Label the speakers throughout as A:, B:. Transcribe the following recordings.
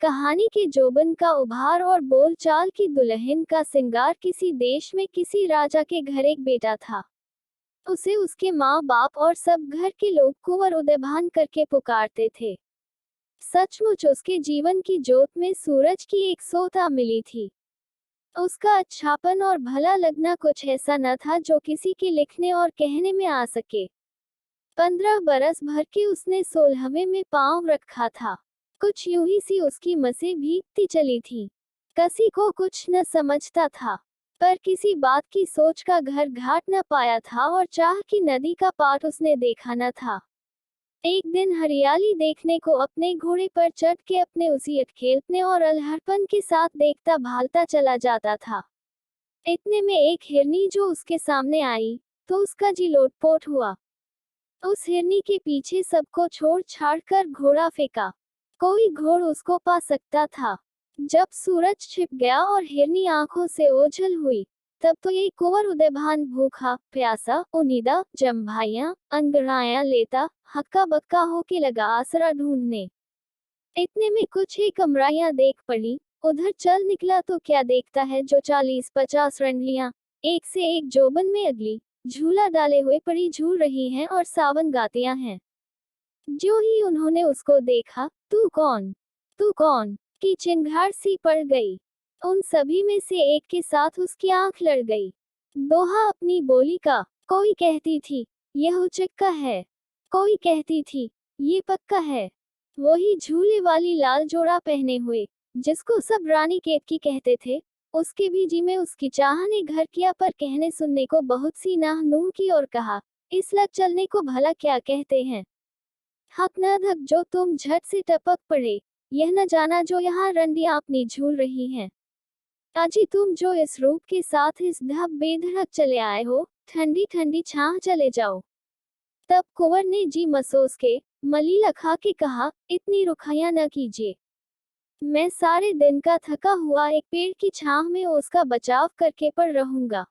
A: कहानी के जोबन का उभार और बोलचाल की दुल्हन का सिंगार। किसी देश में किसी राजा के घर एक बेटा था। उसे उसके माँ बाप और सब घर के लोग कुंवर उदयभान करके पुकारते थे। सचमुच उसके जीवन की जोत में सूरज की एक सोता मिली थी। उसका अच्छापन और भला लगना कुछ ऐसा न था जो किसी के लिखने और कहने में आ सके। 15 बरस भर के उसने 16वें में पांव रखा था। कुछ यूं ही सी उसकी मसें भीगती चली थीं। किसी को कुछ न समझता था, पर किसी बात की सोच का घर घाट न पाया था और चाह की नदी का पाट उसने देखा न था। एक दिन हरियाली देखने को अपने घोड़े पर चढ़ के अपने उसी अटखेलने और अलहड़पन के साथ देखता भालता चला जाता था। इतने में एक हिरनी जो उसके सामने आई, तो उसका जी लोटपोट हुआ। उस हिरनी के पीछे सबको छोड़ छाड़ कर घोड़ा फेंका। कोई घोड़ उसको पा सकता था। जब सूरज छिप गया और हिरनी आंखों से ओझल हुई, तब तो ये कुंवर उदयभान भूखा प्यासा उनीदा जम्भाइयां अंगड़ाइयां लेता हक्का बक्का होके लगा आसरा ढूंढने। इतने में कुछ ही कमराइयां देख पड़ी। उधर चल निकला तो क्या देखता है जो 40-50 रंडलियां एक से एक जोबन में अगली झूला डाले हुए पड़ी झूल रही हैं और सावन गातियां हैं। जो ही उन्होंने उसको देखा, तू कौन, तू कौन की चिंगार सी पड़ गई। उन सभी में से एक के साथ उसकी आंख लड़ गई। दोहा अपनी बोली का। कोई कहती थी यह उचक्का है, कोई कहती थी ये पक्का है। वही झूले वाली लाल जोड़ा पहने हुए, जिसको सब रानी केतकी कहते थे, उसके भी जी में उसकी चाह ने घर किया, पर कहने सुनने को बहुत सी नाह नूह की और कहा, इस लग चलने को भला क्या कहते हैं। हक न धक जो तुम झट से टपक पड़े, यह न जाना जो यहाँ रंडियां अपनी झूल रही हैं। अजी तुम जो इस रूप के साथ इस ढब बेधड़क चले आए हो, ठंडी ठंडी छाह चले जाओ। तब कुंवर ने जी मसोस के मलीला खा के कहा, इतनी रुखाइयां न कीजिए। मैं सारे दिन का थका हुआ एक पेड़ की छांव में उसका बचाव करके पड़ रहूंगा।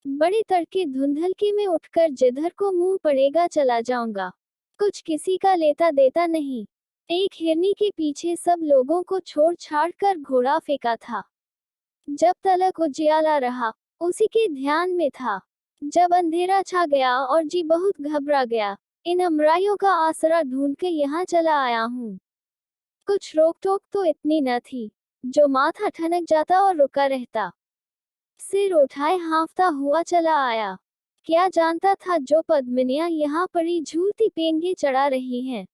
A: बड़े तड़के धुंधलके में उठकर जिधर को मुंह पड़ेगा चला जाऊंगा। कुछ किसी का लेता देता नहीं। एक हिरनी के पीछे सब लोगों को छोड़ छाड़ कर घोड़ा फेंका था। जब तलक उजियाला रहा, उसी के ध्यान में था। जब अंधेरा छा गया और जी बहुत घबरा गया, इन अमराइयों का आसरा ढूंढ के यहाँ चला आया हूँ। कुछ रोक टोक तो इतनी न थी, जो माथा ठनक जाता और रुका रहता। सिर उठाए हाँफता हुआ चला आया। क्या जानता था जो पद्मिनियां यहाँ पड़ी झूलती पेंगे चढ़ा रही हैं।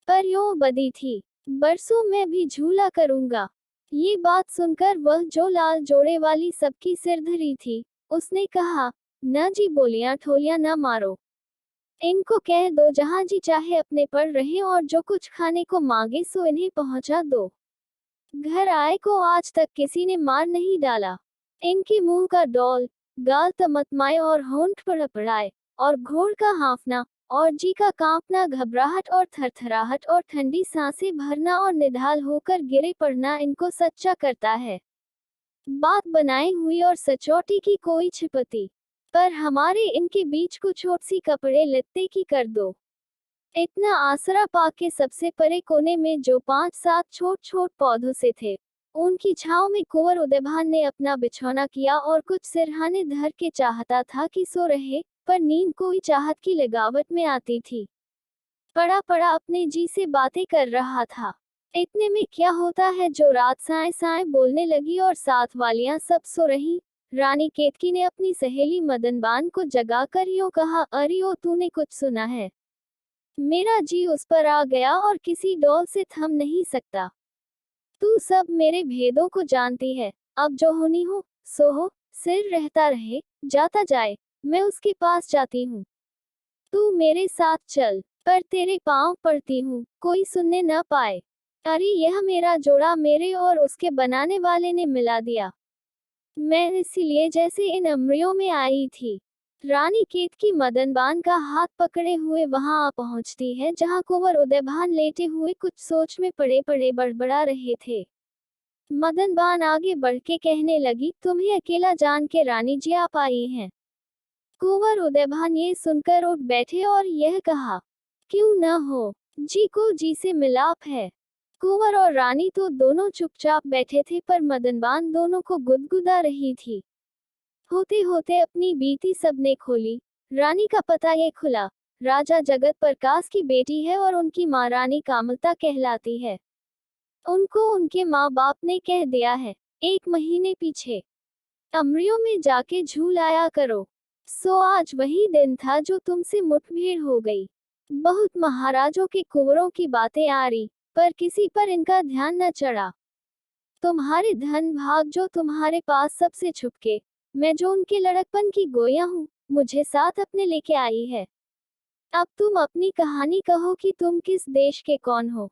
A: पर यूं बदी थी, बरसों में भी झूला करूंगा। ये बात सुनकर वह जो लाल जोड़े वाली सबकी सिर धरी थी, उसने कहा, न जी बोलियां ठोलियां न मारो। इनको कह दो जहां जी चाहे अपने पर रहे और जो कुछ खाने को मांगे सो इन्हें पहुंचा दो। घर आए को आज तक किसी ने मार नहीं डाला। इनके मुंह का डौल, गाल तमतमाए और होंठ फड़फड़ाए, और घोड़ का हाँफना, और जी का कांपना, घबराहट और थरथराहट और ठंडी सांसें भरना और निढाल होकर गिरे पड़ना इनको सच्चा करता है। बात बनाई हुई और सचोटी की कोई छिपती, पर हमारे इनके बीच कुछ छोट सी कपड़े लत्ते की कर दो। इतना आसरा पाके सबसे परे कोने में जो 5-7 छोट छोट पौधों से थे, उनकी छांव में कुंवर उदयभान ने अपना बिछौना किया और कुछ सिरहाने धर के चाहता था कि सो रहे, पर नींद कोई चाहत की लगावट में आती थी। पड़ा पड़ा अपने जी से बातें कर रहा था। इतने में क्या होता है जो रात साए साए बोलने लगी और साथ वालियां सब सो रही। रानी केतकी ने अपनी सहेली मदनबान को जगाकर यूं कहा, अरे ओ तूने कुछ सुना है। मेरा जी उस पर आ गया और किसी डोल से थम नहीं सकता। तू सब मेरे भेदों को जानती है। अब जो होनी हो सो हो, सिर रहता रहे जाता जाए, मैं उसके पास जाती हूँ। तू मेरे साथ चल, पर तेरे पांव पड़ती हूँ, कोई सुनने न पाए। अरे यह मेरा जोड़ा मेरे और उसके बनाने वाले ने मिला दिया। मैं इसीलिए जैसे इन अमरियों में आई थी। रानी केतकी मदनबान का हाथ पकड़े हुए वहां आ पहुंचती है जहां कुंवर उदयभान लेटे हुए कुछ सोच में पड़े पड़े बड़बड़ा रहे थे। मदनबान आगे बढ़ के कहने लगी, तुम्हें अकेला जान के रानी जी आप आई हैं। कुंवर उदयभान ये सुनकर उठ बैठे और यह कहा, क्यों न हो, जी को जी से मिलाप है। कुंवर और रानी तो दोनों चुपचाप बैठे थे, पर मदनबान दोनों को गुदगुदा रही थी। होते होते अपनी बीती सबने खोली। रानी का पता ये खुला, राजा जगत प्रकाश की बेटी है और उनकी माँ रानी कामलता कहलाती है। उनको उनके माँ बाप ने कह दिया है, 1 महीने पीछे अमरियों में जाके झूल आया करो। सो आज वही दिन था जो तुमसे मुठभेड़ हो गई। बहुत महाराजों के कुंवरों की बातें आ रही, पर किसी पर इनका ध्यान न चढ़ा। तुम्हारे धन भाग जो तुम्हारे पास सबसे छुपके, मैं जो उनके लड़कपन की गोया हूँ, मुझे साथ अपने लेके आई है। अब तुम अपनी कहानी कहो कि तुम किस देश के कौन हो।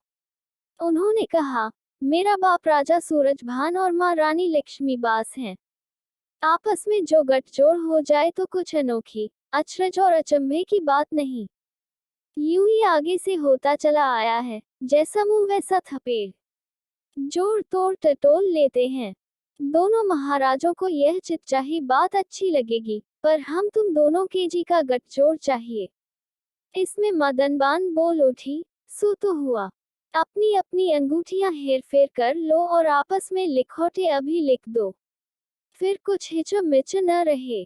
A: उन्होंने कहा, मेरा बाप राजा सूरजभान और माँ रानी लक्ष्मीबास हैं। आपस में जो गठजोड़ हो जाए तो कुछ अनोखी, अचरज और अचंभे की बात नहीं। यूं ही आगे से होता चला आया है, जैसा मुंह वैसा थपेड़, जोड़ तोड़ टटोल लेते हैं। दोनों महाराजों को यह चितचाही बात अच्छी लगेगी, पर हम तुम दोनों के जी का गठजोड़ चाहिए। इसमें मदनबान बोल उठी, सो तो हुआ। अपनी अपनी अंगूठियां हेरफेर कर लो और आपस में लिखौटे अभी लिख दो, फिर कुछ हिचो मिचो न रहे।